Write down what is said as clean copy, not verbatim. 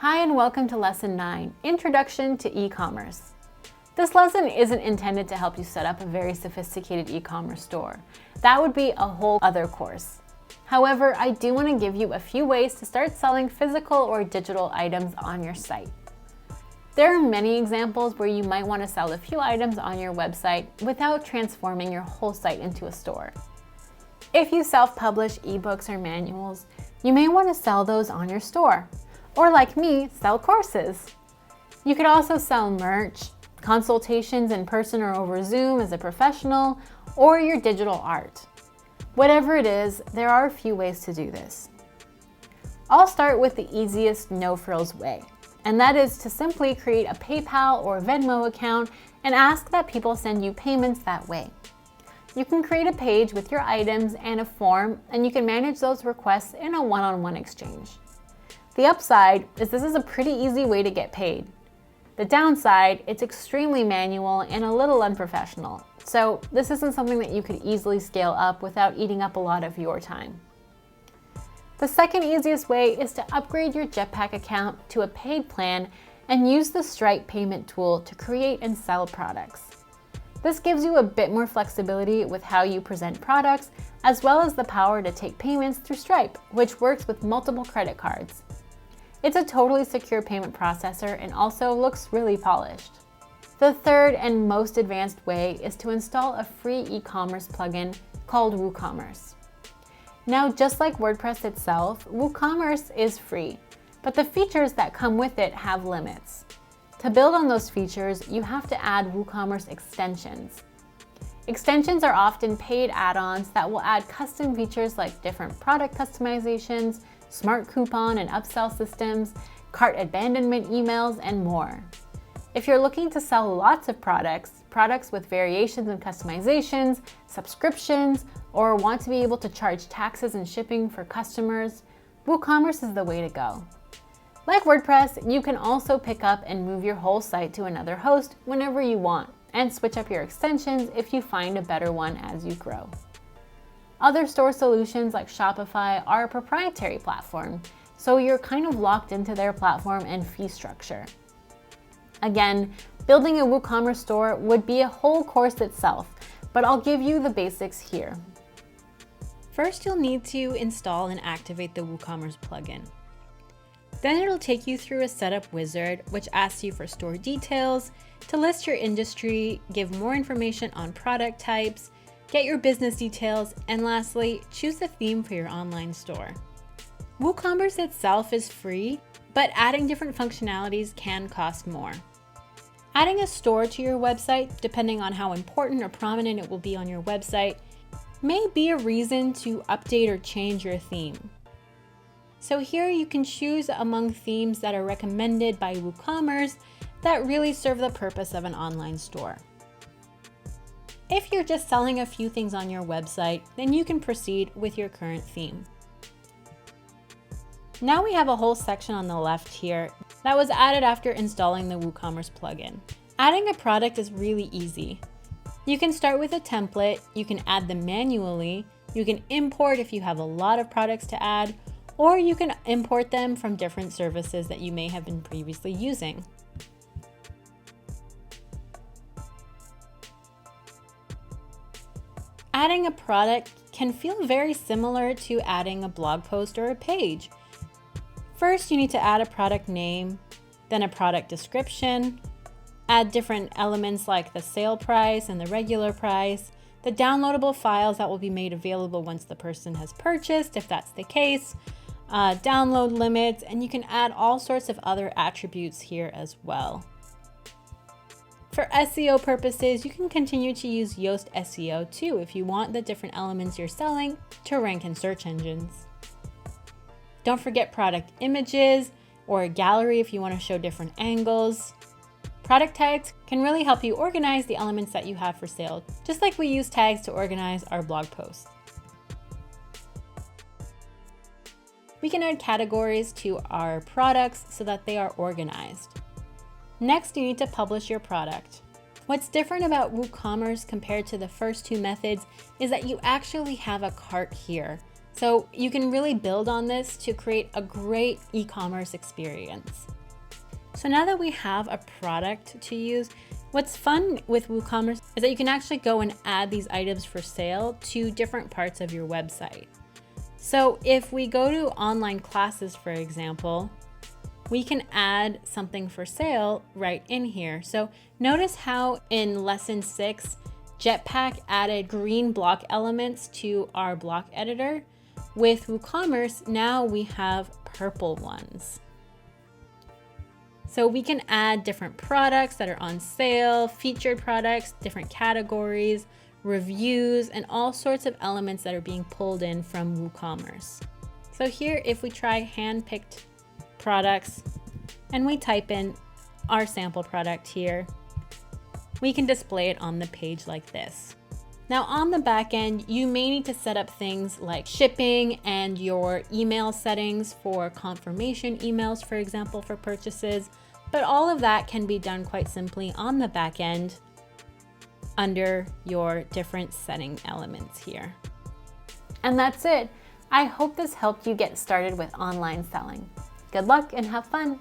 Hi and welcome to Lesson 9, Introduction to eCommerce. This lesson isn't intended to help you set up a very sophisticated e-commerce store. That would be a whole other course. However, I do want to give you a few ways to start selling physical or digital items on your site. There are many examples where you might want to sell a few items on your website without transforming your whole site into a store. If you self-publish ebooks or manuals, you may want to sell those on your store. Or like me, sell courses. You could also sell merch, consultations in person or over Zoom as a professional, or your digital art. Whatever it is, there are a few ways to do this. I'll start with the easiest no-frills way, and that is to simply create a PayPal or Venmo account and ask that people send you payments that way. You can create a page with your items and a form, and you can manage those requests in a one-on-one exchange. The upside is this is a pretty easy way to get paid. The downside, it's extremely manual and a little unprofessional, so this isn't something that you could easily scale up without eating up a lot of your time. The second easiest way is to upgrade your Jetpack account to a paid plan and use the Stripe payment tool to create and sell products. This gives you a bit more flexibility with how you present products, as well as the power to take payments through Stripe, which works with multiple credit cards. It's a totally secure payment processor and also looks really polished. The third and most advanced way is to install a free e-commerce plugin called WooCommerce. Now, just like WordPress itself, WooCommerce is free, but the features that come with it have limits. To build on those features, you have to add WooCommerce extensions. Extensions are often paid add-ons that will add custom features like different product customizations, smart coupon and upsell systems, cart abandonment emails, and more. If you're looking to sell lots of products with variations and customizations, subscriptions, or want to be able to charge taxes and shipping for customers, WooCommerce is the way to go. Like WordPress, you can also pick up and move your whole site to another host whenever you want, and switch up your extensions if you find a better one as you grow. Other store solutions like Shopify are a proprietary platform, so you're kind of locked into their platform and fee structure. Again, building a WooCommerce store would be a whole course itself, but I'll give you the basics here. First, you'll need to install and activate the WooCommerce plugin. Then it'll take you through a setup wizard, which asks you for store details, to list your industry, give more information on product types, get your business details, and lastly, choose a theme for your online store. WooCommerce itself is free, but adding different functionalities can cost more. Adding a store to your website, depending on how important or prominent it will be on your website, may be a reason to update or change your theme. So here you can choose among themes that are recommended by WooCommerce that really serve the purpose of an online store. If you're just selling a few things on your website, then you can proceed with your current theme. Now we have a whole section on the left here that was added after installing the WooCommerce plugin. Adding a product is really easy. You can start with a template, you can add them manually, you can import if you have a lot of products to add, or you can import them from different services that you may have been previously using. Adding a product can feel very similar to adding a blog post or a page. First, you need to add a product name, then a product description, add different elements like the sale price and the regular price, the downloadable files that will be made available once the person has purchased, if that's the case, download limits, and you can add all sorts of other attributes here as well. For SEO purposes, you can continue to use Yoast SEO too if you want the different elements you're selling to rank in search engines. Don't forget product images or a gallery if you want to show different angles. Product tags can really help you organize the elements that you have for sale, just like we use tags to organize our blog posts. We can add categories to our products so that they are organized. Next, you need to publish your product. What's different about WooCommerce compared to the first two methods is that you actually have a cart here, So you can really build on this to create a great e-commerce experience. So now that we have a product to use, what's fun with WooCommerce is that you can actually go and add these items for sale to different parts of your website. So if we go to online classes, for example, we can add something for sale right in here. So notice how in lesson 6, Jetpack added green block elements to our block editor. With WooCommerce, now we have purple ones. So we can add different products that are on sale, featured products, different categories, reviews, and all sorts of elements that are being pulled in from WooCommerce. So here, if we try hand-picked products and we type in our sample product here, we can display it on the page like this. Now on the back end, you may need to set up things like shipping and your email settings for confirmation emails, for example, for purchases, but all of that can be done quite simply on the back end under your different setting elements here. And that's it. I hope this helped you get started with online selling. Good luck and have fun.